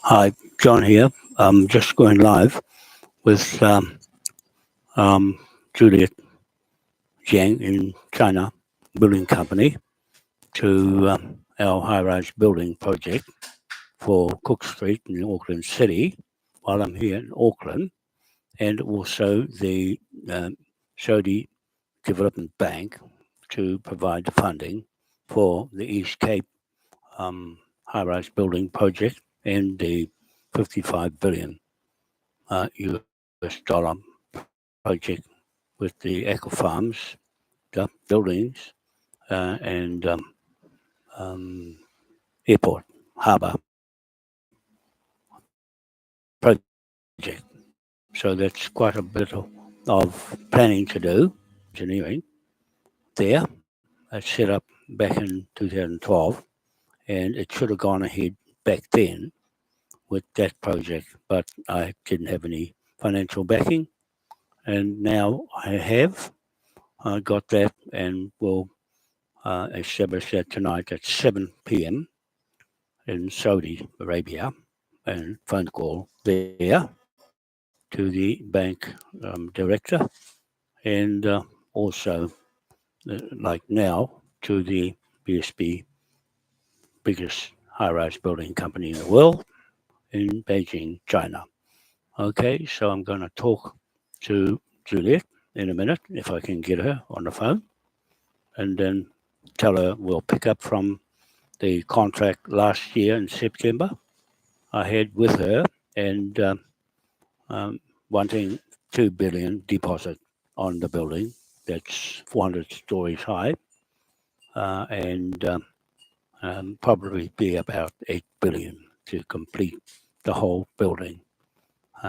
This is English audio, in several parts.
Hi, John here. I'm just going live with Juliet Jiang in China Building Company to our high-rise building project for Cook Street in Auckland City while I'm here in Auckland, and also the Saudi Development Bank to provide the funding for the East Cape high-rise building project and the 55 billion US dollar project with the eco farms, the buildings, and airport harbour project. So that's quite a bit of planning to do, engineering there. It's set up back in 2012, and it should have gone ahead back then with that project, but I didn't have any financial backing, and now I have. I got that, and will establish that tonight at 7 p.m. in Saudi Arabia, and phone call there to the bank director, and also, like now, to the BSB, biggest high-rise building company in the world, in Beijing, China. Okay, so I'm going to talk to Juliet in a minute, if I can get her on the phone, and then tell her we'll pick up from the contract last year in September I had with her, and wanting 2 billion deposit on the building that's 400 stories high, and probably be about 8 billion to complete the whole building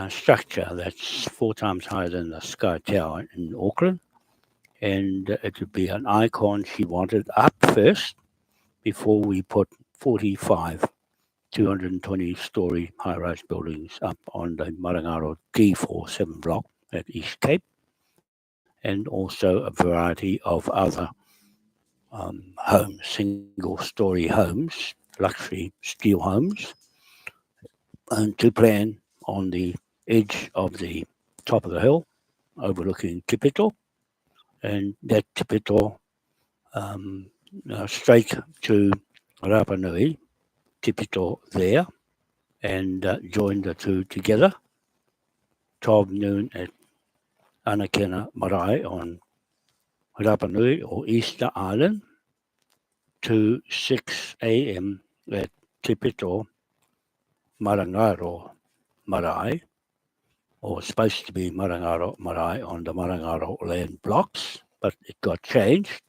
structure. That's 4 times higher than the Sky Tower in Auckland, and it would be an icon she wanted up first before we put 45 220-story high-rise buildings up on the Marangaro D47 block at East Cape, and also a variety of other homes, single-story homes, luxury steel homes, and to plan on the edge of the top of the hill, overlooking Tipito, and that Tipito straight to Rapa Nui, Tipito there, and join the two together. 12 noon at Anakena Marae on Rapa Nui or Easter Island, to 6 a.m. at Tipito Marangaro Marae, or supposed to be Marangaro Marae on the Marangaro land blocks, but it got changed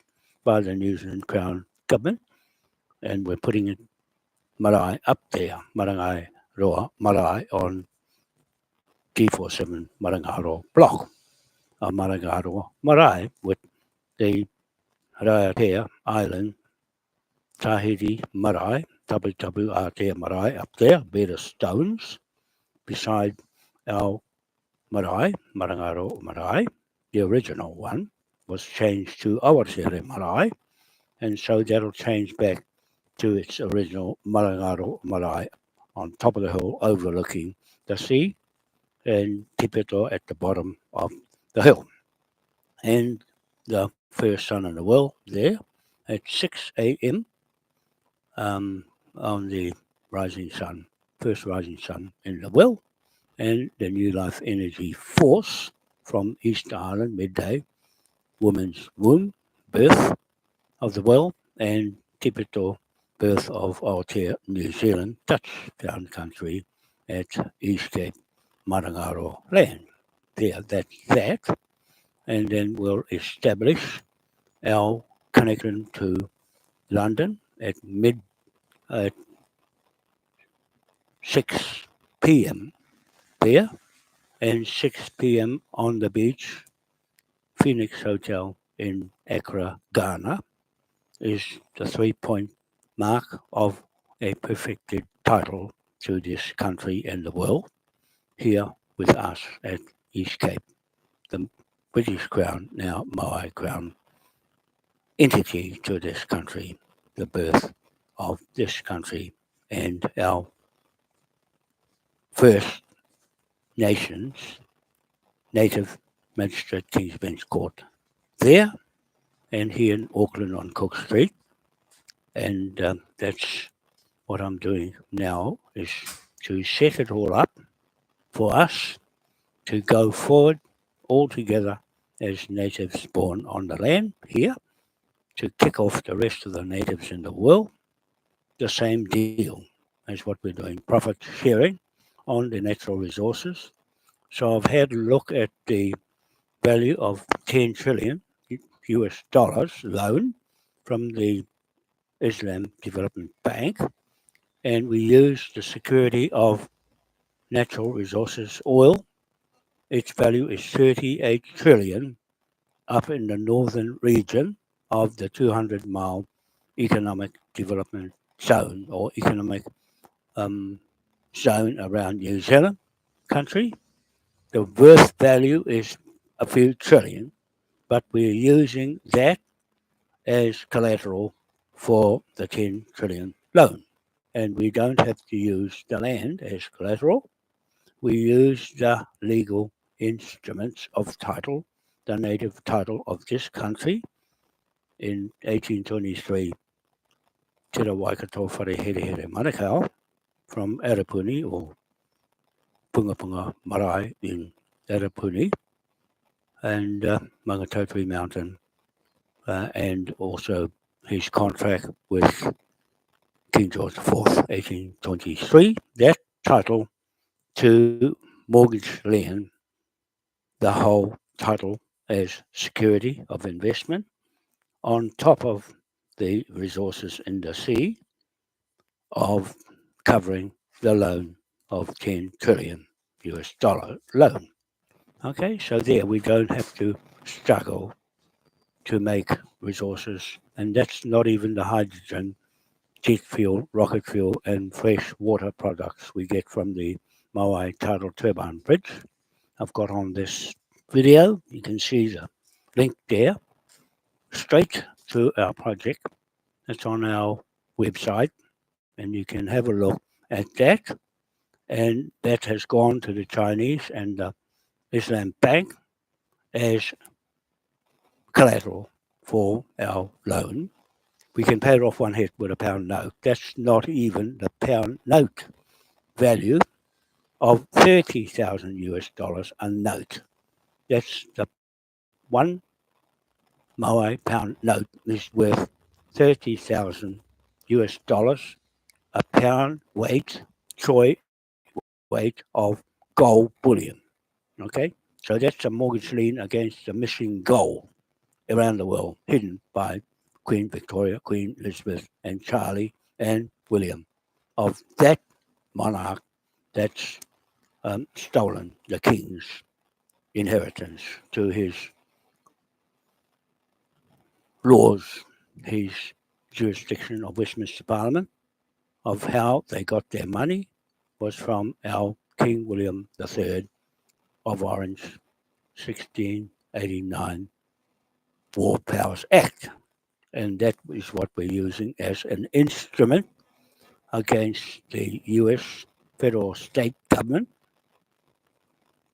by the New Zealand Crown Government, and we're putting it Marae up there, Marangai Roa Marae on D47 Marangaro block, Marangaro Marae, with the Raiatea Island Tahiti Marae, WWRT Marae up there, bed of stones beside our Marae, Marangaro Marae. The original one was changed to Awatere Marae, and so that'll change back to its original Marangaro Marae on top of the hill overlooking the sea, and Tipito at the bottom of the hill. And the first sun in the world there at 6 a.m. On the rising sun, first rising sun in the well, and the New Life Energy Force from Easter Island midday, woman's womb, birth of the well, and Tipito, birth of Aotea, New Zealand, touchdown country at East Cape, Marangaro land. There, that's that. And then we'll establish our connection to London at 6 p.m. there, and 6 p.m. on the beach, Phoenix Hotel in Accra, Ghana, is the 3-point mark of a perfected title to this country and the world, here with us at East Cape, the British Crown, now Maori Crown entity to this country. the birth of this country and our First Nations Native Magistrate King's Bench Court there and here in Auckland on Cook Street. And that's what I'm doing now, is to set it all up for us to go forward all together as natives born on the land here, to kick off the rest of the natives in the world, the same deal as what we're doing, profit sharing on the natural resources. So I've had a look at the value of 10 trillion US dollars loan from the Islam Development Bank, and we use the security of natural resources oil. Its value is 38 trillion up in the northern region of the 200-mile economic development zone, or economic zone around New Zealand country. The worth value is a few trillion, but we're using that as collateral for the 10 trillion loan. And we don't have to use the land as collateral. We use the legal instruments of title, the native title of this country. In 1823, Te Waikato Whare Here Here Manukau from Arapuni, or Punga Punga Marae in Arapuni, and Maungatautari Mountain, and also his contract with King George IV, 1823, that title to mortgage land the whole title as security of investment on top of the resources in the sea of covering the loan of 10 trillion US dollar loan. Okay, so there we don't have to struggle to make resources, and that's not even the hydrogen, jet fuel, rocket fuel, and fresh water products we get from the Maui Tidal Turbine Bridge. I've got on this video, you can see the link there, straight to our project. It's on our website, and you can have a look at that. And that has gone to the Chinese and the Islam Bank as collateral for our loan. We can pay it off one hit with a pound note. That's not even the pound note value of 30,000 US dollars a note. That's the one Maui pound note is worth 30,000 US dollars, a pound weight, troy weight of gold bullion. Okay, so that's a mortgage lien against the missing gold around the world, hidden by Queen Victoria, Queen Elizabeth, and Charlie and William, of that monarch that's stolen the king's inheritance to his laws, his jurisdiction of Westminster Parliament, of how they got their money was from our King William III of Orange, 1689 War Powers Act. And that is what we're using as an instrument against the US federal state government,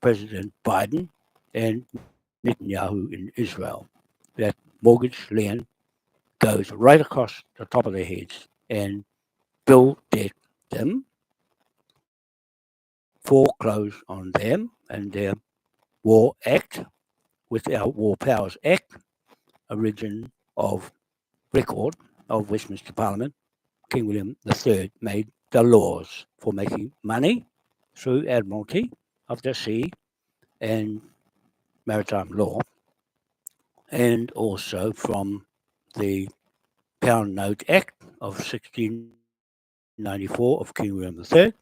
President Biden, and Netanyahu in Israel. That mortgage land goes right across the top of their heads and bill debt them, foreclose on them and their War Act with our War Powers Act, origin of record of Westminster Parliament. King William III made the laws for making money through Admiralty of the Sea and maritime law, and also from the Pound Note Act of 1694 of King William III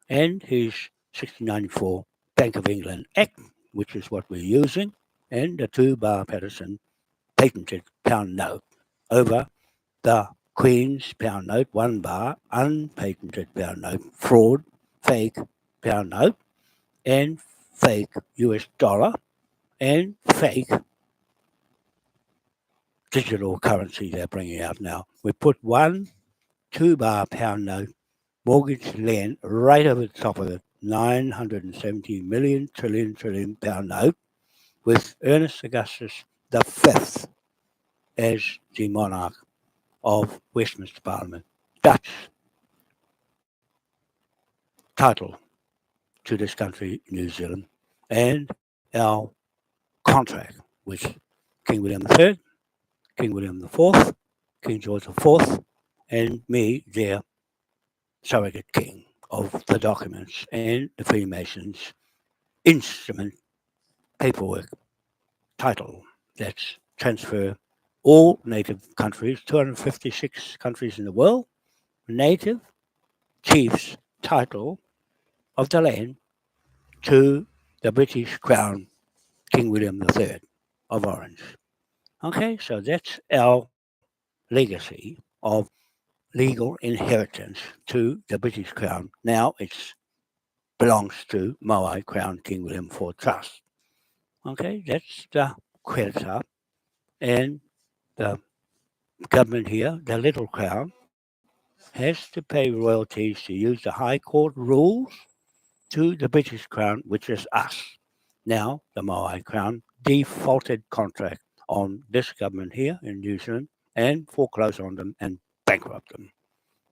and his 1694 Bank of England Act, which is what we're using, and the 2-bar Patterson patented pound note over the Queen's pound note, 1-bar unpatented pound note, fraud, fake pound note, and fake US dollar, and fake digital currency they're bringing out now. We put one 2 bar pound note, mortgage land right over the top of it, 970 million trillion pound note, with Ernest Augustus the Fifth as the monarch of Westminster Parliament. Dutch title to this country, New Zealand, and our contract with King William III, King William IV, King George IV, and me, their surrogate king of the documents and the Freemasons' instrument paperwork title. That's transfer all native countries, 256 countries in the world, native chief's title of the land to the British Crown, King William III of Orange. Okay, so that's our legacy of legal inheritance to the British Crown. Now it belongs to Moai Crown King William IV Trust. Okay, that's the creditor and the government here, the Little Crown, has to pay royalties to use the High Court rules to the British Crown, which is us. Now, the Moai Crown defaulted contract on this government here in New Zealand and foreclosed on them and bankrupt them.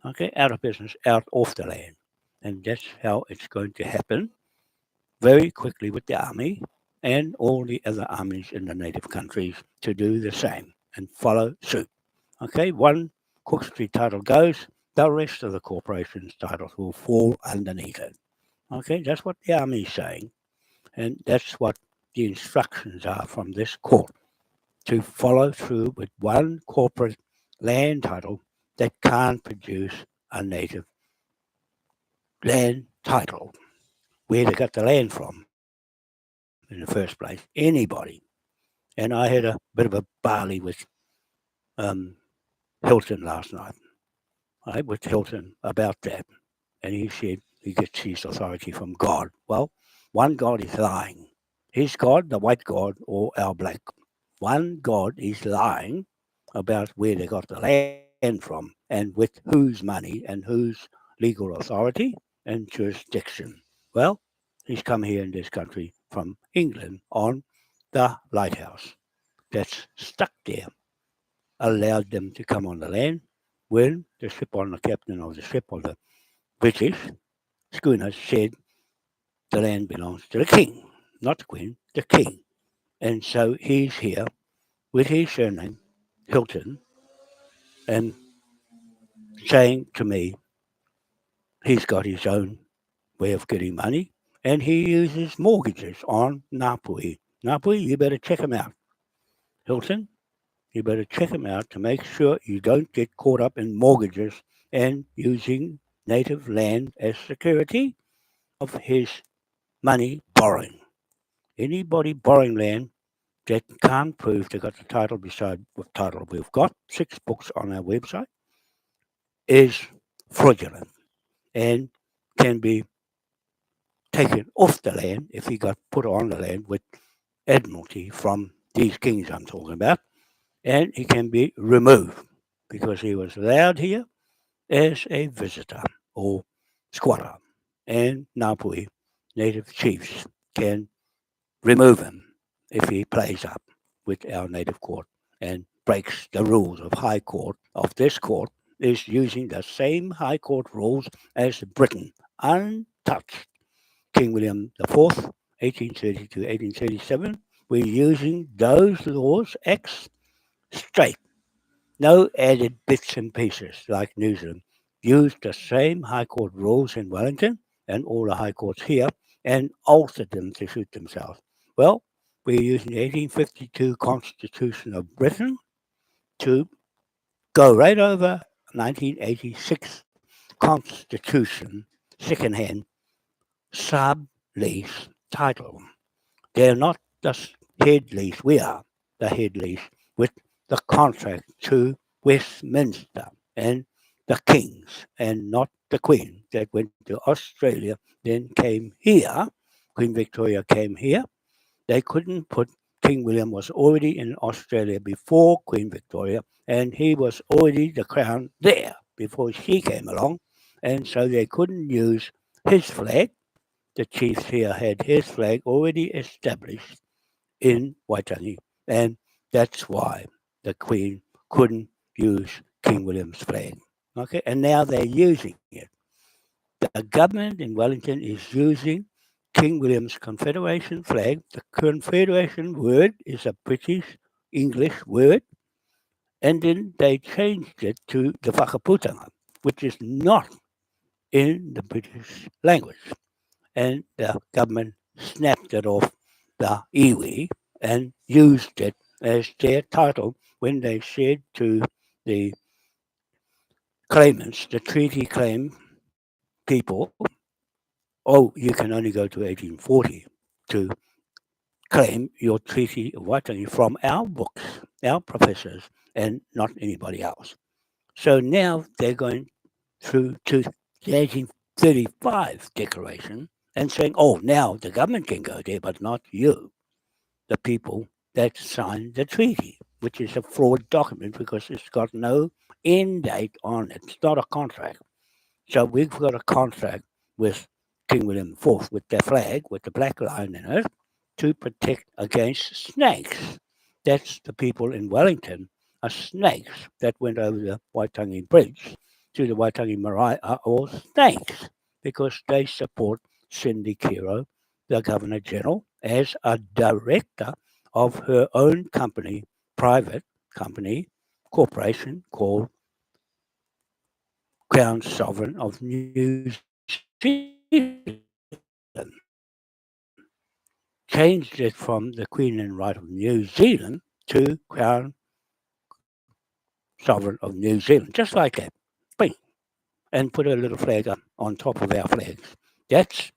Okay, out of business, out off the land. And that's how it's going to happen very quickly with the army and all the other armies in the native countries to do the same and follow suit. Okay, one Cook Street title goes, the rest of the corporation's titles will fall underneath it. Okay, that's what the army is saying, and that's what the instructions are from this court to follow through with one corporate land title that can't produce a native land title. Where they got the land from in the first place, anybody. And I had a bit of a barley with um, Hilton last night, right, with Hilton about that. And he said he gets his authority from God. Well, one God is lying. His God, the white God, or our black God. One God is lying about where they got the land from and with whose money and whose legal authority and jurisdiction. Well, he's come here in this country from England on the lighthouse that's stuck there, allowed them to come on the land when the ship on the captain of the ship or the British schooner said the land belongs to the king, not the queen, the king. And so he's here with his surname, Hilton, and saying to me he's got his own way of getting money and he uses mortgages on Ngāpuhi. Ngāpuhi, you better check him out. Hilton, you better check him out to make sure you don't get caught up in mortgages and using native land as security of his money borrowing. Anybody borrowing land that can't prove they got the title beside what title we've got, 6 books on our website, is fraudulent and can be taken off the land if he got put on the land with admiralty from these kings I'm talking about, and he can be removed because he was allowed here as a visitor or squatter. And Ngāpuhi, native chiefs, can remove him if he plays up with our native court and breaks the rules of High Court of this court is using the same High Court rules as Britain, untouched. King William IV, 1830 to 1837, we're using those laws X straight. No added bits and pieces like New Zealand. Used the same High Court rules in Wellington and all the High Courts here and altered them to suit themselves. Well, we're using the 1852 Constitution of Britain to go right over 1986 Constitution, second-hand sub-lease title. They're not the head lease. We are the head lease with the contract to Westminster and the kings and not the queen that went to Australia, then came here. Queen Victoria came here. They couldn't put King William was already in Australia before Queen Victoria, and he was already the crown there before she came along, and so they couldn't use his flag. The chiefs here had his flag already established in Waitangi, and that's why the Queen couldn't use King William's flag. Okay, and now they're using it. The government in Wellington is using King William's Confederation flag. The Confederation word is a British English word, and then they changed it to the Whakaputanga, which is not in the British language. And the government snapped it off the iwi and used it as their title when they said to the claimants, the treaty claim people, oh, you can only go to 1840 to claim your Treaty of Waitangi from our books, our professors, and not anybody else. So now they're going through to the 1835 declaration and saying, oh, now the government can go there, but not you, the people that signed the treaty, which is a fraud document because it's got no end date on it. It's not a contract. So we've got a contract with King William IV with their flag, with the black line in it, to protect against snakes. That's the people in Wellington are snakes that went over the Waitangi Bridge to the Waitangi Marae are all snakes because they support Cindy Kiro, the Governor General, as a director of her own company, private company, corporation called Crown Sovereign of New Zealand. Changed it from the Queen and Right of New Zealand to Crown Sovereign of New Zealand, just like that. Bing. And put a little flag up on top of our flags. That's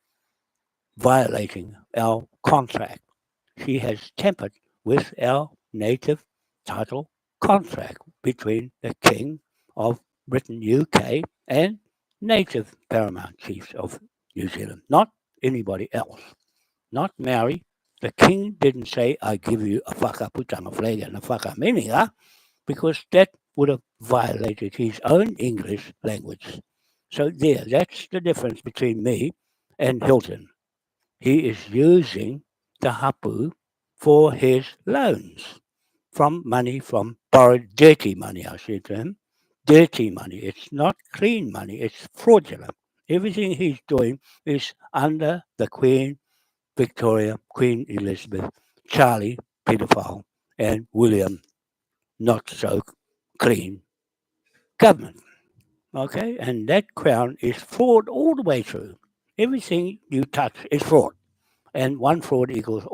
violating our contract. She has tampered with our native title contract between the King of Britain, UK, and native paramount chiefs of New Zealand, not anybody else, not Maori. The King didn't say, I give you a whakaputanga flag and a whakamininga, because that would have violated his own English language. So there, that's the difference between me and Hilton. He is using the hapu for his loans from money from borrowed dirty money, I said to him. Dirty money. It's not clean money, it's fraudulent. Everything he's doing is under the Queen Victoria, Queen Elizabeth, Charlie, pedophile, and William, not so clean government. Okay? And that crown is fraud all the way through. Everything you touch is fraud. And one fraud equals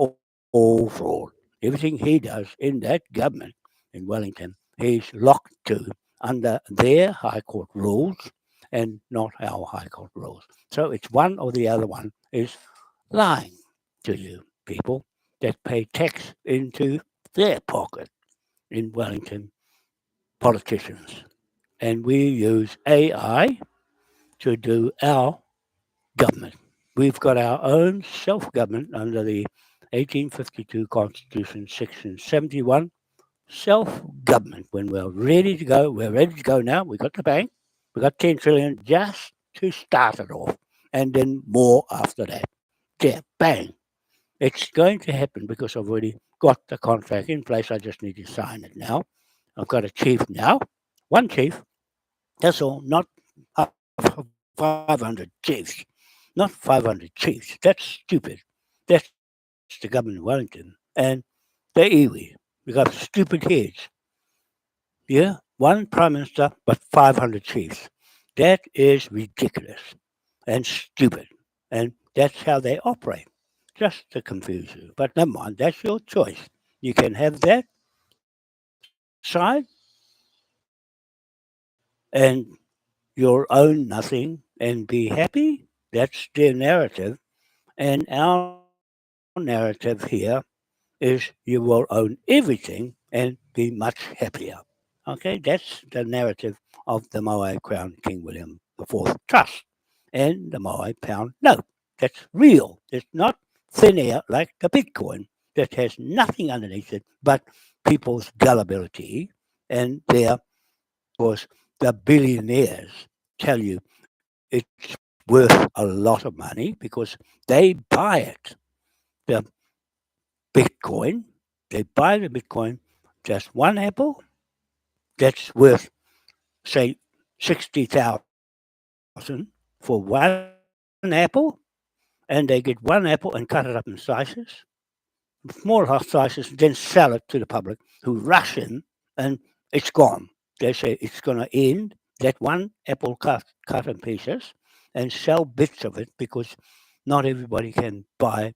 all fraud. Everything he does in that government in Wellington, he's locked to under their High Court rules and not our High Court rules. So it's one or the other one is lying to you people that pay tax into their pocket in Wellington, politicians. And we use AI to do our government. We've got our own self government under the 1852 Constitution, Section 71. Self government. When we're ready to go now. We've got the bank, we've got 10 trillion just to start it off, and then more after that. Yeah, bang. It's going to happen because I've already got the contract in place. I just need to sign it now. I've got a chief now, one chief, that's all, not 500 chiefs. Not 500 chiefs. That's stupid. That's the government of Wellington. And the iwi. We got stupid heads. Yeah? One prime minister, but 500 chiefs. That is ridiculous and stupid. And that's how they operate. Just to confuse you. But never mind, that's your choice. You can have that side and your own nothing and be happy. That's their narrative. And our narrative here is you will own everything and be much happier. Okay, that's the narrative of the Moai Crown King William IV Trust and the Moai Pound Note. That's real. It's not thin air like the Bitcoin. that has nothing underneath it but people's gullibility, and there was the billionaires tell you it's worth a lot of money because they buy it. The Bitcoin, they buy the Bitcoin, just one apple that's worth, say, 60,000 for one apple, and they get one apple and cut it up in slices, small slices, then sell it to the public who rush in and it's gone. They say it's going to end that one apple cut in pieces and sell bits of it because not everybody can buy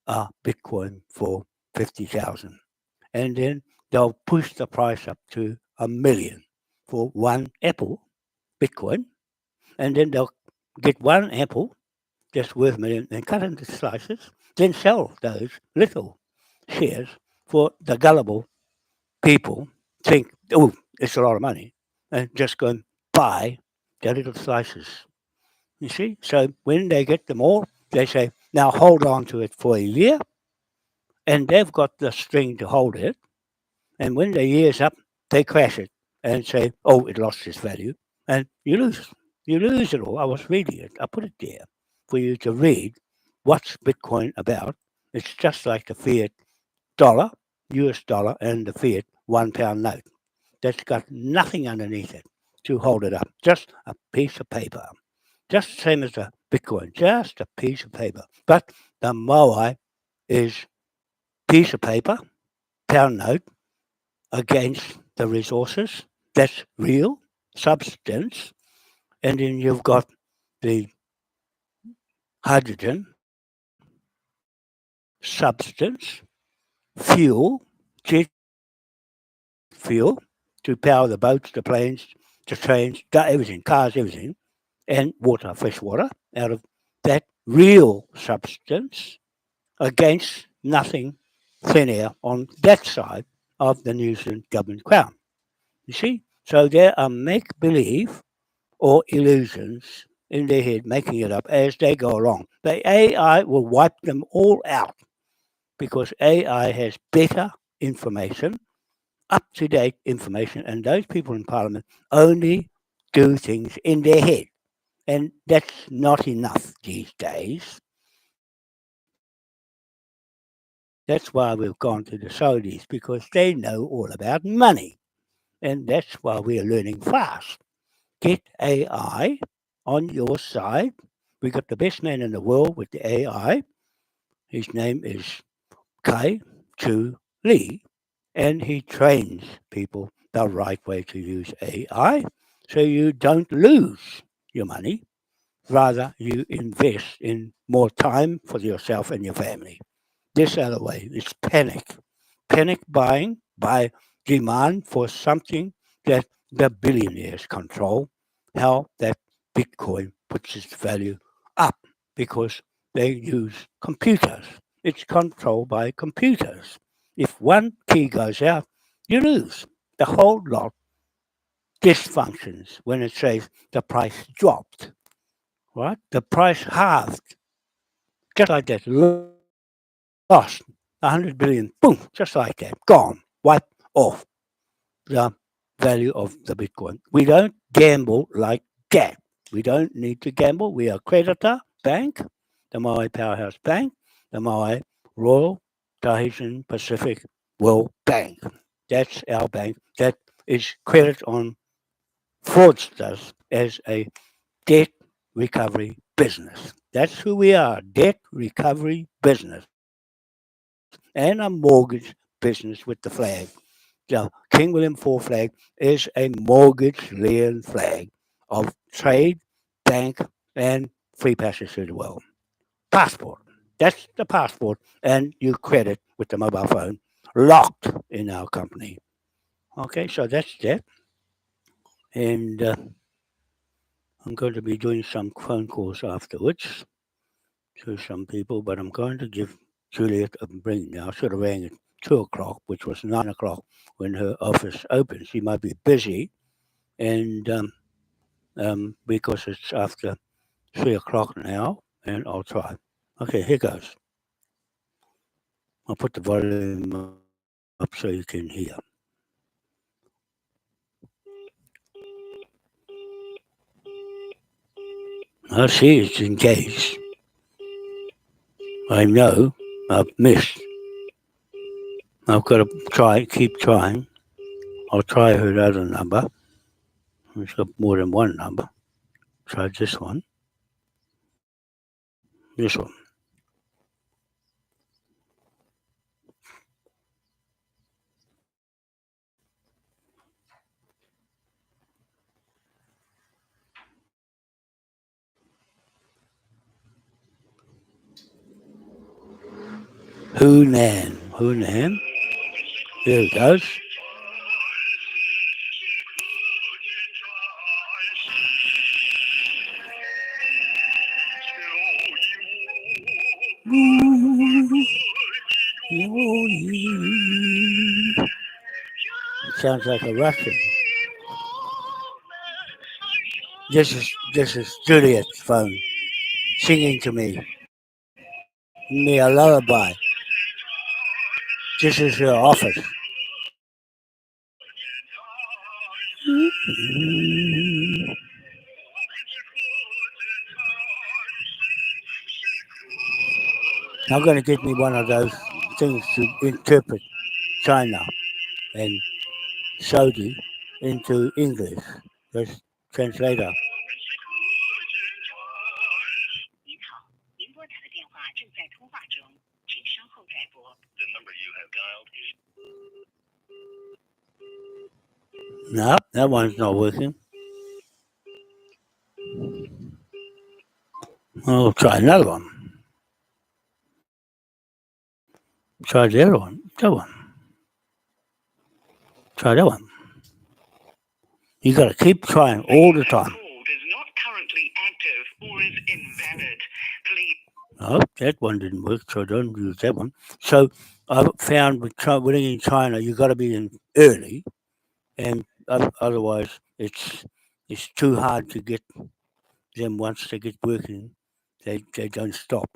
a Bitcoin for 50,000. And then they'll push the price up to 1 million for one apple Bitcoin, and then they'll get one apple just worth 1 million and cut into slices, then sell those little shares for the gullible people think, oh, it's a lot of money, and just go and buy the little slices. You see? So when they get them all, they say, now hold on to it for a year, and they've got the string to hold it. And when the year's up, they crash it and say, oh, it lost its value. And you lose. You lose it all. I was reading it. I put it there for you to read what's Bitcoin about. It's just like the fiat dollar, US dollar, and the fiat £1 note. That's got nothing underneath it to hold it up. Just a piece of paper. Just the same as the Bitcoin. Just a piece of paper. But the Moai is piece of paper, pound note, against the resources. That's real substance. And then you've got the hydrogen, substance, fuel, jet fuel to power the boats, the planes, the trains, everything, cars, everything, and water, fresh water, out of that real substance against nothing, thin air on that side of the New Zealand government crown. You see? So there are make believe or illusions in their head, making it up as they go along. The AI will wipe them all out because AI has better information, up to date information, and those people in Parliament only do things in their head. And that's not enough these days. That's why we've gone to the Saudis because they know all about money. And that's why we are learning fast. Get AI on your side. We got the best man in the world with the AI. His name is Kai Chu Lee, and he trains people the right way to use AI so you don't lose your money. Rather, you invest in more time for yourself and your family. This other way is panic. Panic buying by demand for something that the billionaires control, how that Bitcoin puts its value up because they use computers. It's controlled by computers. If one key goes out, you lose. The whole lot dysfunctions when it says the price dropped, right? The price halved, just like that, lost 100 billion, boom, just like that, gone, wiped off the value of the Bitcoin. We don't gamble like that. We don't need to gamble. We are creditor bank, the Maui Powerhouse Bank, the Maui Royal Tahitian Pacific World Bank. That's our bank. That is credit on fraudsters as a debt recovery business. That's who we are, debt recovery business and a mortgage business with the flag. The King William IV flag is a mortgage lien flag of trade, bank, and free passage through the world. Passport. That's the passport, and you credit with the mobile phone locked in our company. Okay, so that's that. And I'm going to be doing some phone calls afterwards to some people, but I'm going to give Juliet a ring now. I should have rang at 2 o'clock, which was 9 o'clock when her office opens. She might be busy, and because it's after 3 o'clock now, and I'll try. Okay, here goes. I'll put the volume up so you can hear. I see it's engaged. I know I've missed. I've got to keep trying. I'll try her other number. It's got more than one number. Try this one. This one. Hunan. Hunan. There it goes. Sounds like a Russian. This is Juliet's phone singing to me a lullaby. This is her office. I'm going to get me one of those things to interpret China and Saudi into English. This translator. No, that one's not working. I'll try another one. Try the other one. That one. Try that one. You got to keep trying all the time. Oh, that one didn't work, so don't use that one. So I found with winning in China, you got to be in early, and otherwise it's too hard to get them once they get working. They don't stop.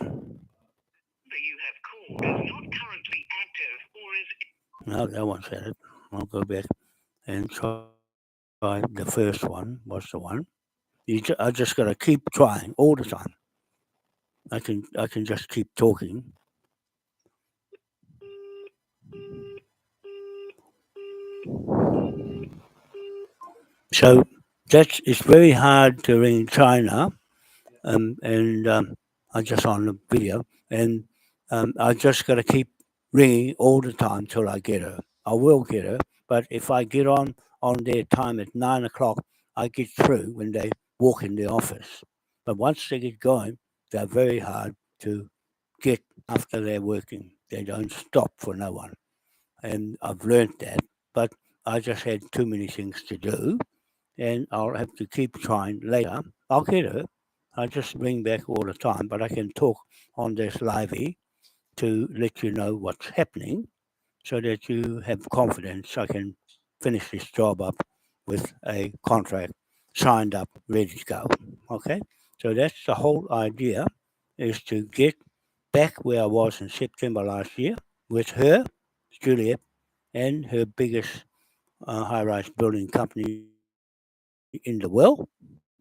No, that one said it. I'll go back and try the first one. What's the one? I just got to keep trying all the time. I can just keep talking. So it's very hard to ring China, and I just on the video, and I just got to keep ringing all the time till I get her. I will get her, but if I get on their time at 9 o'clock, I get through when they walk in the office. But once they get going, they're very hard to get after they're working. They don't stop for no one, and I've learnt that. But I just had too many things to do, and I'll have to keep trying later. I'll get her. I just ring back all the time, but I can talk on this livey to let you know what's happening so that you have confidence I can finish this job up with a contract signed up, ready to go. Okay? So that's the whole idea, is to get back where I was in September last year with her, Juliet, and her biggest high-rise building company in the world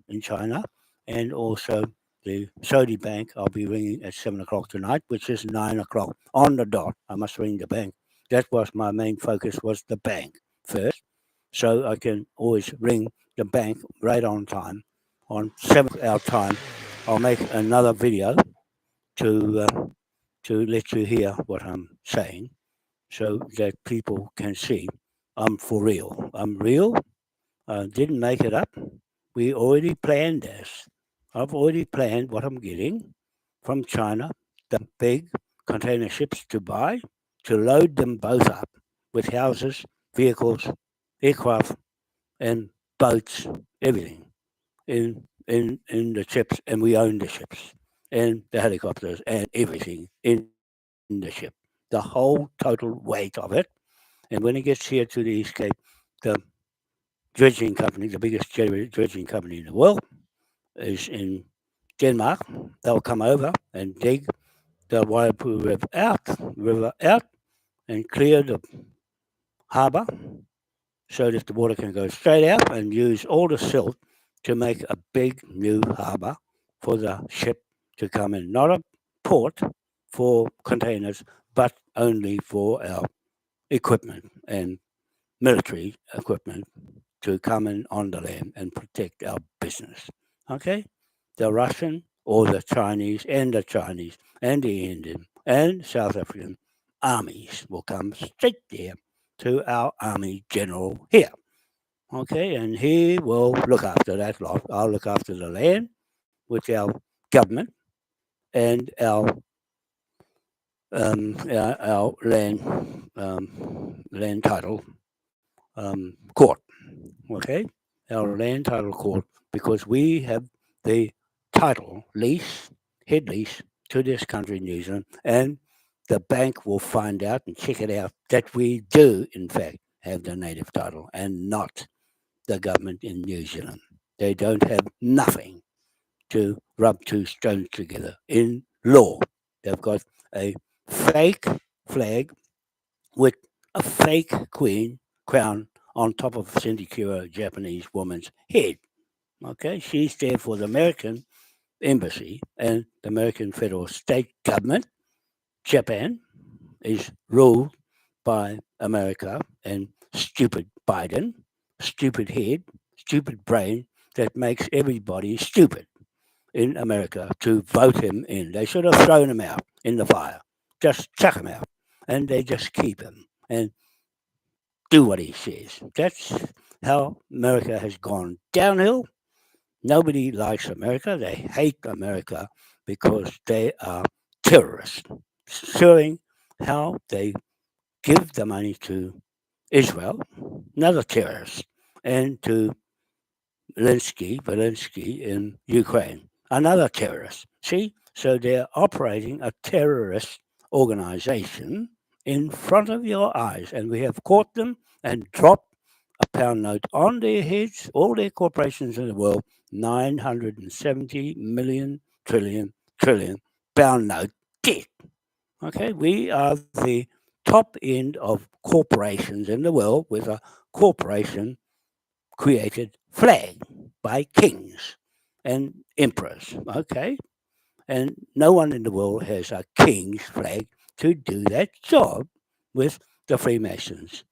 in China, and also the Saudi bank. I'll be ringing at 7 o'clock tonight, which is 9 o'clock on the dot. I must ring the bank. That was my main focus, was the bank first, so I can always ring the bank right on time. On 7 our time, I'll make another video to let you hear what I'm saying, so that people can see I'm for real. I'm real. Didn't make it up. We already planned this. I've already planned what I'm getting from China, the big container ships to buy, to load them both up with houses, vehicles, aircraft, and boats, everything in the ships, and we own the ships and the helicopters and everything in the ship. The whole total weight of it. And when it gets here to the East Cape, the dredging company, the biggest dredging company in the world, is in Denmark. They'll come over and dig the Waipu river out and clear the harbour so that the water can go straight out and use all the silt to make a big new harbour for the ship to come in. Not a port for containers, but only for our equipment and military equipment to come in on the land and protect our business. Okay? The Russian or the Chinese and the Indian and South African armies will come straight there to our army general here. Okay, and he will look after that lot. I'll look after the land with our government and our land title court. Okay, our land title court because we have the title lease, head lease to this country, New Zealand, and the bank will find out and check it out that we do, in fact, have the native title and not the government in New Zealand. They don't have nothing to rub two stones together in law. They've got a fake flag with a fake queen crown on top of Sindikira, Japanese woman's head. Okay, she's there for the American embassy and the American federal state government. Japan is ruled by America and stupid Biden, stupid head, stupid brain that makes everybody stupid in America to vote him in. They should have thrown him out in the fire. Just chuck him out. And they just keep him and do what he says. That's how America has gone downhill. Nobody likes America. They hate America because they are terrorists, showing how they give the money to Israel, another terrorist, and to Zelensky in Ukraine, another terrorist. See, so they're operating a terrorist organization in front of your eyes, and we have caught them and dropped a pound note on their heads, all their corporations in the world, 970 million trillion pound note debt. Okay, we are the top end of corporations in the world with a corporation created flag by kings and emperors. Okay, and no one in the world has a king's flag to do that job with the Freemasons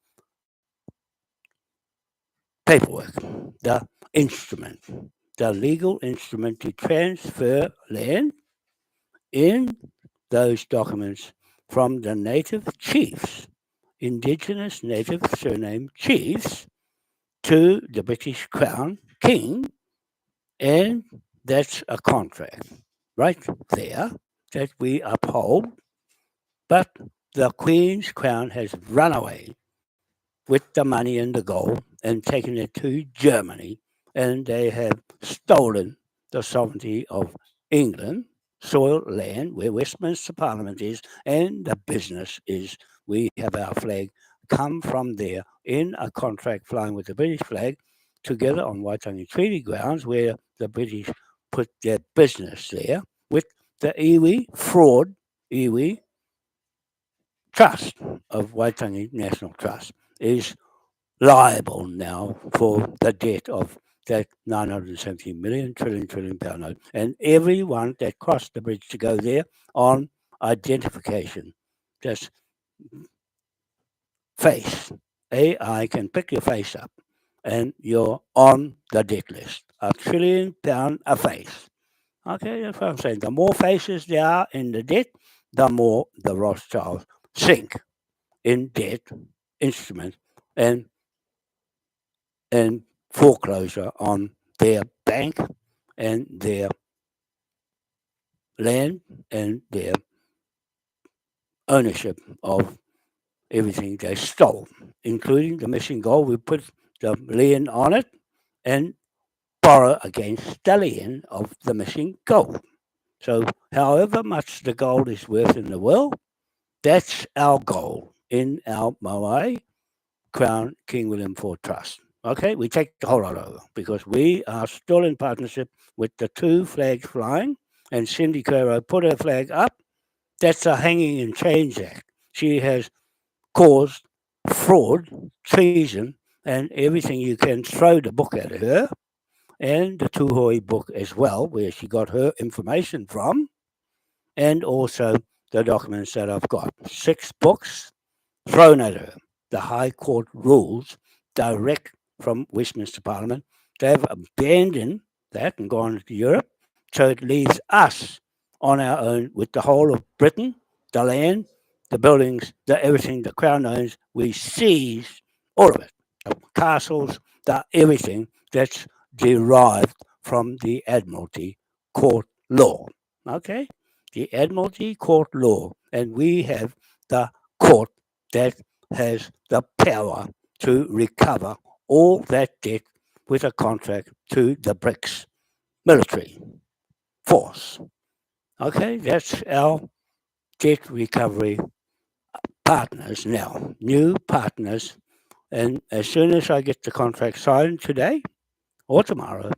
paperwork, the instrument, the legal instrument to transfer land in those documents from the native chiefs, indigenous native surname chiefs, to the British Crown King, and that's a contract right there that we uphold. But the Queen's Crown has run away with the money and the gold and taken it to Germany, and they have stolen the sovereignty of England, soil, land, where Westminster Parliament is, and the business is. We have our flag come from there in a contract flying with the British flag together on Waitangi Treaty grounds where the British put their business there with the iwi fraud, iwi trust of Waitangi National Trust is liable now for the debt of that 970 million trillion pound note. And everyone that crossed the bridge to go there on identification, just face. AI can pick your face up and you're on the debt list. £1 trillion a face. Okay, that's what I'm saying. The more faces there are in the debt, the more the Rothschilds sink in debt instruments and foreclosure on their bank and their land and their ownership of everything they stole, including the missing gold. We put the lien on it and borrow against the lien of the missing gold. So, however much the gold is worth in the world, that's our gold in our Moai Crown King William IV Trust. Okay, we take the whole lot over because we are still in partnership with the two flags flying, and Cindy Caro put her flag up That's a hanging in chains act. She has caused fraud, treason, and everything you can throw the book at her, and the Tuhoi book as well, where she got her information from, and also the documents that I've got. 6 books thrown at her. The High Court rules direct from Westminster Parliament. They've abandoned that and gone to Europe, so it leaves us on our own with the whole of Britain, the land, the buildings, the everything the Crown owns. We seize all of it, the castles, the everything that's derived from the Admiralty Court law. Okay, the Admiralty Court law, and we have the court that has the power to recover all that debt with a contract to the BRICS military force. Okay, that's our debt recovery partners now, new partners. And as soon as I get the contract signed today or tomorrow,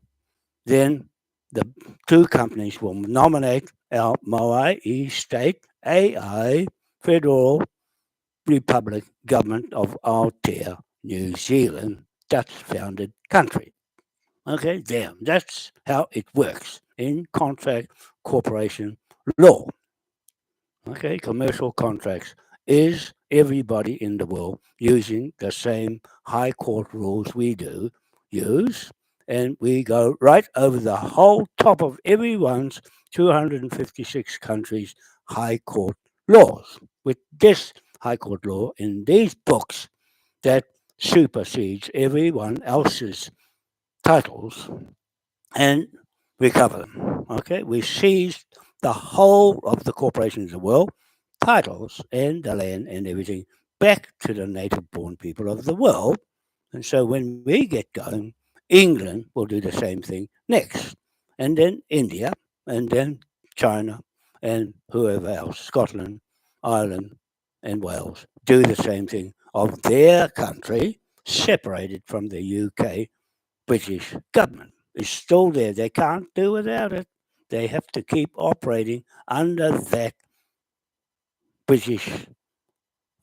then the 2 companies will nominate our Moai State AI Federal Republic Government of Aotea, New Zealand, Dutch founded country. Okay, there. That's how it works in contract corporation law. Okay, commercial contracts. Is everybody in the world using the same high court rules we do use? And we go right over the whole top of everyone's 256 countries' high court laws. With this high court law in these books that supersedes everyone else's titles and recover them. Okay, we seized the whole of the corporations of the world, titles and the land and everything back to the native born people of the world. And so when we get going, England will do the same thing next. And then India, and then China, and whoever else, Scotland, Ireland, and Wales, do the same thing of their country, separated from the UK British government. It's still there. They can't do without it. They have to keep operating under that British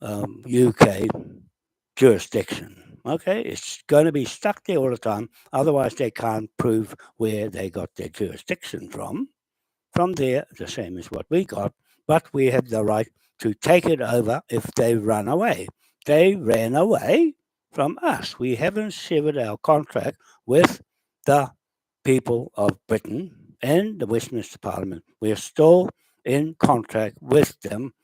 UK jurisdiction. Okay, it's going to be stuck there all the time. Otherwise, they can't prove where they got their jurisdiction from. From there, the same as what we got, but we have the right to take it over if they run away. They ran away from us. We haven't severed our contract with the people of Britain and the Westminster Parliament. We're still in contract with them,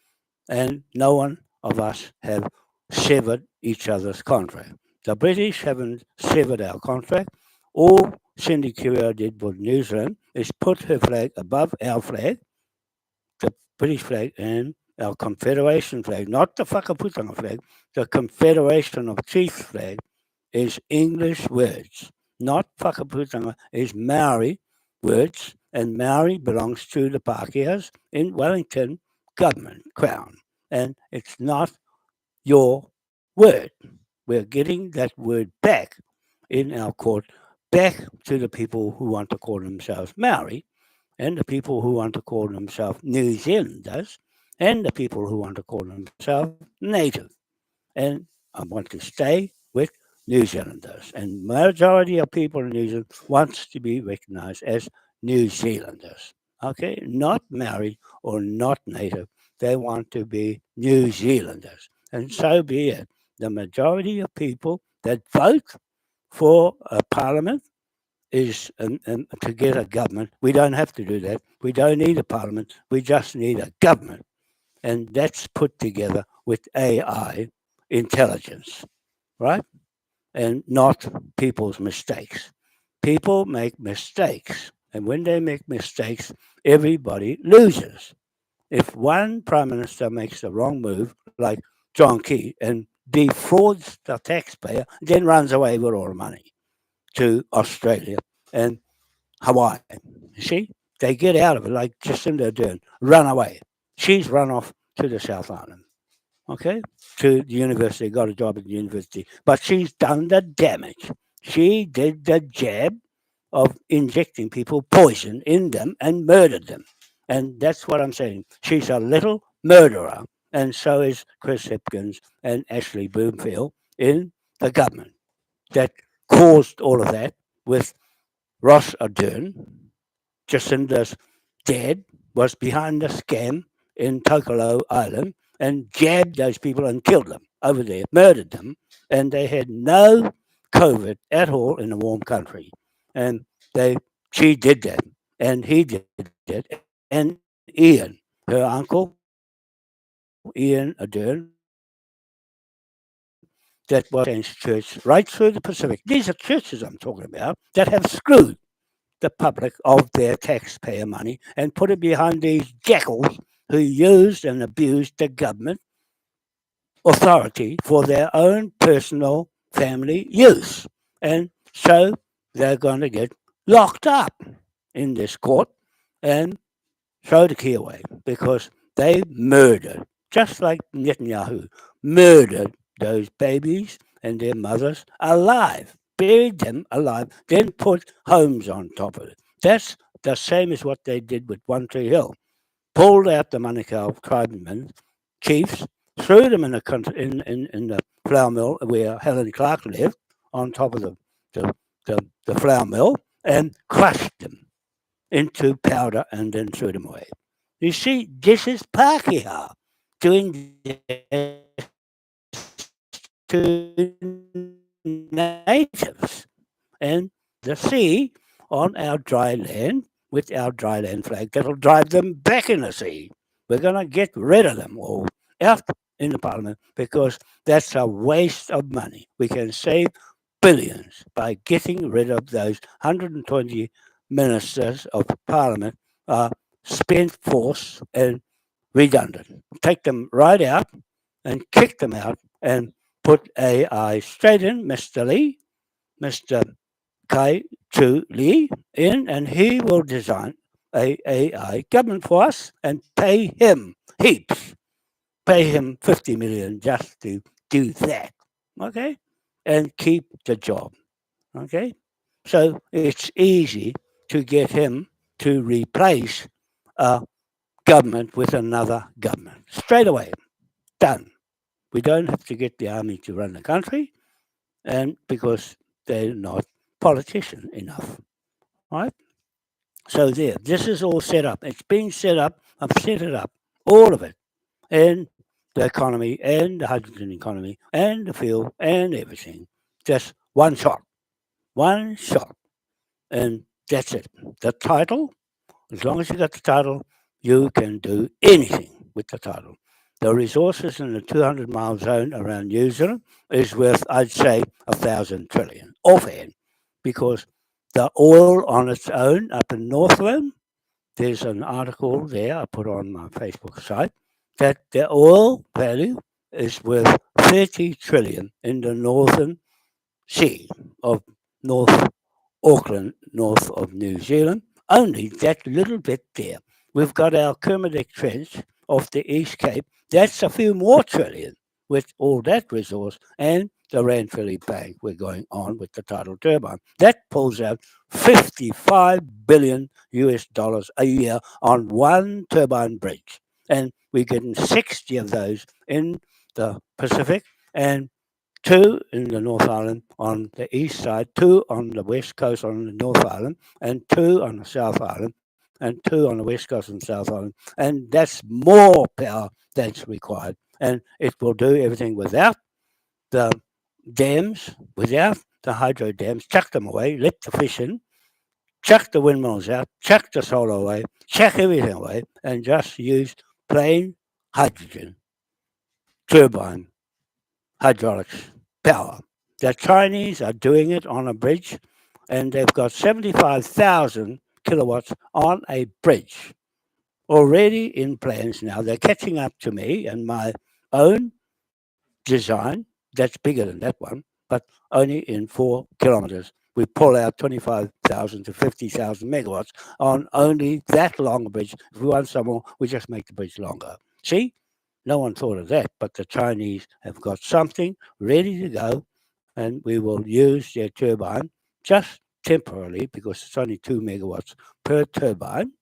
and no one of us have severed each other's contract. The British haven't severed our contract. All Cindy Kirill did with New Zealand is put her flag above our flag, the British flag, and our Confederation flag, not the Whakaputanga flag. The Confederation of Chiefs flag is English words, not Whakaputanga, is Maori words, and Maori belongs to the Pākehās in Wellington government, Crown, and it's not your word. We're getting that word back in our court, back to the people who want to call themselves Maori, and the people who want to call themselves New Zealanders, and the people who want to call themselves Native. And I want to stay with New Zealanders. And majority of people in New Zealand wants to be recognised as New Zealanders. Okay, not Maori or not Native. They want to be New Zealanders. And so be it. The majority of people that vote for a parliament is to get a government. We don't have to do that. We don't need a parliament. We just need a government. And that's put together with AI intelligence, right? And not people's mistakes. People make mistakes. And when they make mistakes, everybody loses. If one prime minister makes the wrong move, like John Key, and defrauds the taxpayer, then runs away with all the money to Australia and Hawaii. You see, they get out of it like Jacinda Ardern, run away. She's run off to the South Island, okay, to the university, got a job at the university, but she's done the damage. She did the jab of injecting people poison in them and murdered them. And that's what I'm saying. She's a little murderer. And so is Chris Hipkins and Ashley Bloomfield in the government that caused all of that with Ross Ardern. Jacinda's dad was behind the scam in Tokalo Island and jabbed those people and killed them over there, murdered them, and they had no COVID at all in a warm country. And they, she did that, and he did it, and Ian, her uncle, Ian Ardern, that was changed church right through the Pacific. These are churches I'm talking about that have screwed the public of their taxpayer money and put it behind these jackals who used and abused the government authority for their own personal family use. And so they're going to get locked up in this court and throw the key away because they murdered, just like Netanyahu, murdered those babies and their mothers alive, buried them alive, then put homes on top of it. That's the same as what they did with One Tree Hill. Pulled out the Manukau tribesmen, chiefs, threw them in in the flour mill where Helen Clark lived, on top of the, the flour mill, and crushed them into powder and then threw them away. You see, this is Pākehā doing this to natives. And the sea on our dry land, with our dry land flag, that'll drive them back in the sea. We're going to get rid of them all out in the Parliament because that's a waste of money. We can save billions by getting rid of those 120 ministers of Parliament are spent force and redundant. Take them right out and kick them out and put AI straight in, Mr. Lee, Mr. Kai Chu Lee in, and he will design a AI government for us and pay him heaps, pay him 50 million just to do that, okay, and keep the job, okay. So it's easy to get him to replace a government with another government straight away. Done. We don't have to get the army to run the country, and because they're not politician enough, right? So there, this is all set up. It's been set up. I've set it up, all of it, and the economy, and the hydrogen economy, and the fuel, and everything. Just one shot, and that's it. The title. As long as you got the title, you can do anything with the title. The resources in the 200-mile zone around New Zealand is worth, I'd say, 1,000 trillion offhand, because the oil on its own up in Northland, there's an article there I put on my Facebook site that the oil value is worth 30 trillion in the northern sea of North Auckland, north of New Zealand, only that little bit there. We've got our Kermadec Trench off the East Cape. That's a few more trillion with all that resource and the Ranfurly Bank we're going on with the tidal turbine. That pulls out 55 billion US dollars a year on one turbine bridge. And we're getting 60 of those in the Pacific and two in the North Island on the east side, two on the west coast on the North Island, and two on the South Island, and two on the west coast and South Island. And that's more power that's required. And it will do everything without the dams, without the hydro dams. Chuck them away, let the fish in, chuck the windmills out, chuck the solar away, chuck everything away, and just use plain hydrogen turbine hydraulics power. The Chinese are doing it on a bridge, and they've got 75,000 kilowatts on a bridge already in plans now. They're catching up to me and my own design that's bigger than that one, but only in 4 kilometers. We pull out 25,000 to 50,000 megawatts on only that long a bridge. If we want some more, we just make the bridge longer. See? No one thought of that, but the Chinese have got something ready to go, and we will use their turbine just temporarily because it's only 2 megawatts per turbine,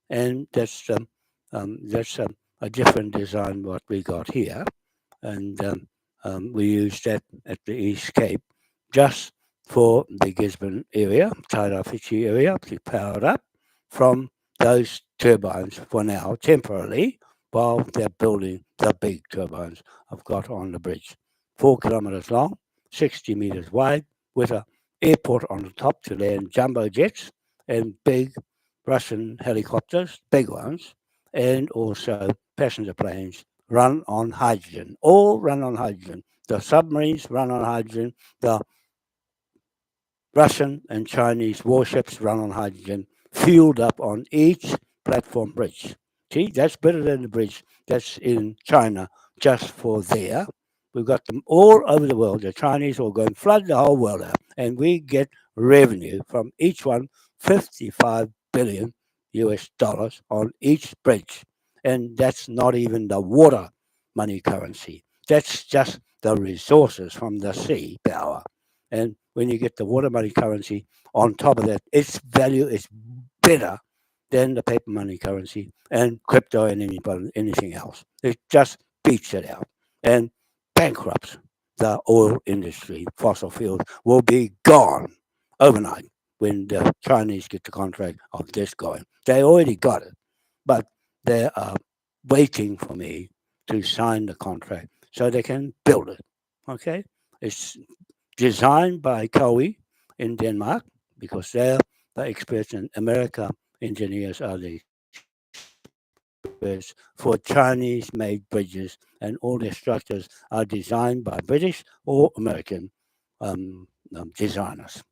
and that's a different design what we got here, and we use that at the East Cape just for the Gisborne area, Tairāwhiti area, to power it up from those turbines for now, temporarily, while they're building the big turbines I've got on the bridge. 4 kilometres long, 60 metres wide, with an airport on the top to land jumbo jets and big Russian helicopters, big ones, and also passenger planes run on hydrogen, all run on hydrogen. The submarines run on hydrogen, the Russian and Chinese warships run on hydrogen, fueled up on each platform bridge. See, that's better than the bridge that's in China just for there. We've got them all over the world. The Chinese will go and flood the whole world out, and we get revenue from each one, 55 billion US dollars on each bridge. And that's not even the water money currency. That's just the resources from the sea power. And when you get the water money currency on top of that, its value is better than the paper money currency and crypto and anything else. It just beats it out and bankrupts the oil industry. Fossil fuels will be gone overnight when the Chinese get the contract of this going. They already got it, but they are waiting for me to sign the contract so they can build it. Okay? It's designed by Calli in Denmark because they're the experts in America. Engineers are the experts for Chinese made bridges, and all their structures are designed by British or American designers.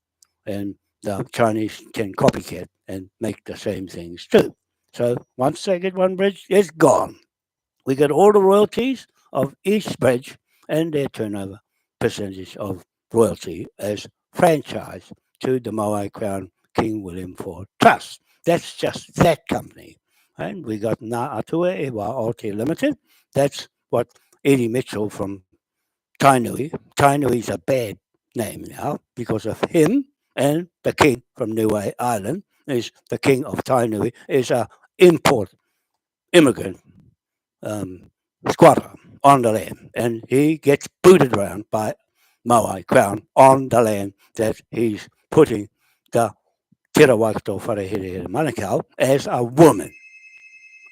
And the Chinese can copycat and make the same things too. So once they get one bridge, it's gone. We get all the royalties of each bridge and their turnover percentage of royalty as franchise to the Moai Crown King William IV Trust. That's just that company. And we got Ngā Atua e Wā Aote Limited. That's what Eddie Mitchell from Tainui. Tainui's a bad name now because of him, and the king from Niue Island is the king of Tainui, is a import immigrant squatter on the land, and he gets booted around by Moai Crown on the land that he's putting the Te Waikato Wharehere Manukau as a woman.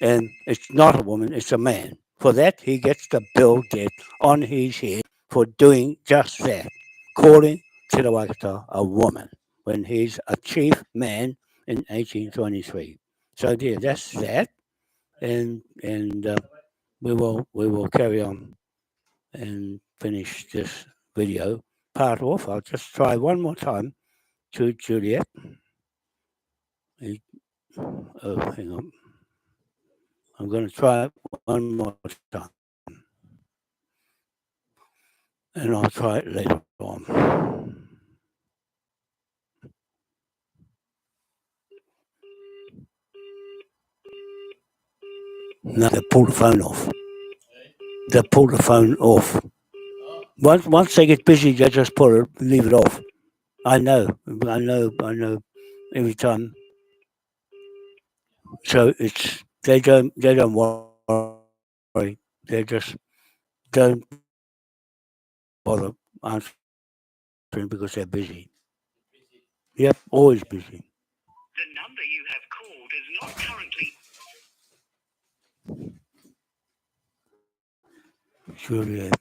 And it's not a woman, it's a man. For that, he gets the bill debt on his head for doing just that, calling Te Waikato a woman when he's a chief man in 1823. So, dear, that's that. And we will carry on and finish this video part off. I'll just try one more time to Juliet. Oh, hang on. I'm going to try it one more time. And I'll try it later on. No, they pull the phone off. They pull the phone off. Once they get busy, they just leave it off. I know. Every time. So they don't worry. They just don't bother answering because they're busy. Yep, always busy. The number you have called is not currently. Juliet.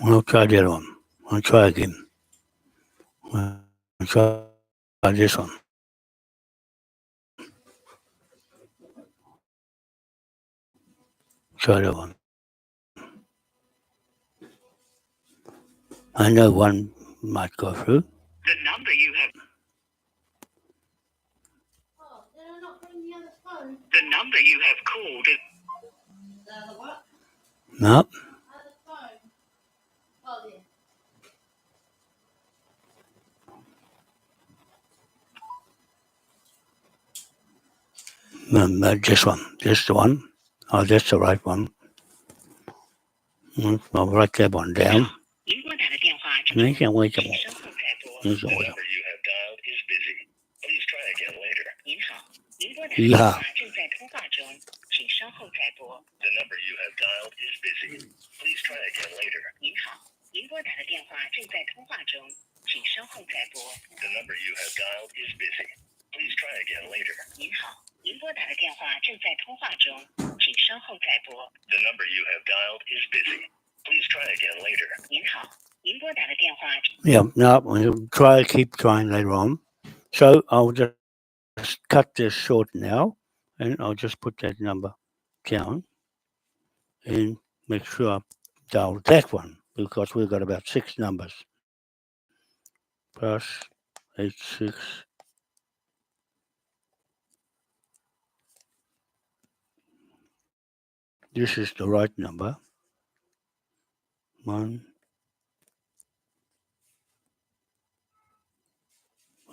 I'll try that one. I'll try again. I'll try this one. Try that one. I know one might go through. The number you have. The number you have called is. No. This one. That's the one. Oh, that's the right one. I'll write that one down. 您拨打的电话正你想为什么？请稍后再拨。你想 The 为什么？ number you have dialed is busy. Please try again later. 您好，您拨打的你电话好，正在通话中，请稍后再拨。The number you have dialed is busy. Please try again later. 您好，您拨打的电话正在通话中，请稍后再拨。The number you have dialed is busy. Please try again later. 您好，您拨打的电话正在通话中，请稍后再拨。The number you have dialed is busy. Please try again later. 您好，您拨打的电话。Yeah, no, we'll try keep trying later on. So I'll just cut this short now, and I'll just put that number down and make sure I dial that one because we've got about 6 numbers. Plus 86. This is the right number. 1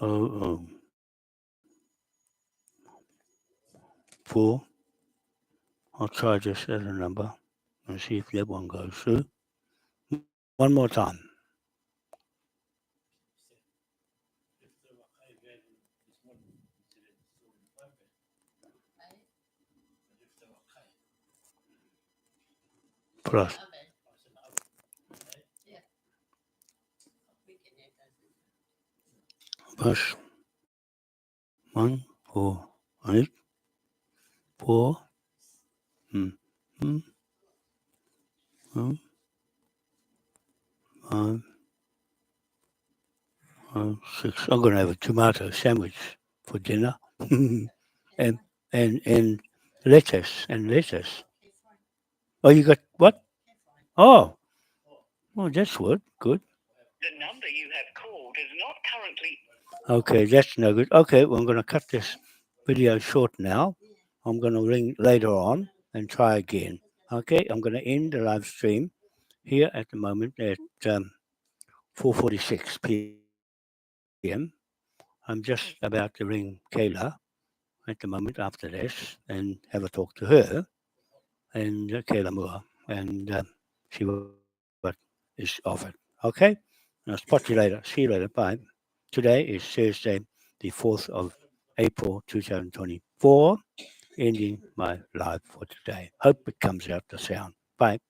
0 4. I'll try this as a number and see if that one goes through. One more time. Plus plus 1 4 8 4 5 6. I'm going to have a tomato sandwich for dinner, and lettuce and lettuce. Oh, you got what? Oh, that's good. Good. The number you have called is not currently. Okay, that's no good. Okay, well, I'm going to cut this video short now. I'm going to ring later on and try again. Okay, I'm going to end the live stream here at the moment at 4:46 p.m. I'm just about to ring Kayla at the moment after this and have a talk to her and Kayla Moore and see what is offered. Okay, I'll spot you later. See you later. Bye. Today is Thursday, the 4th of April 2024, ending my live for today. Hope it comes out the sound. Bye.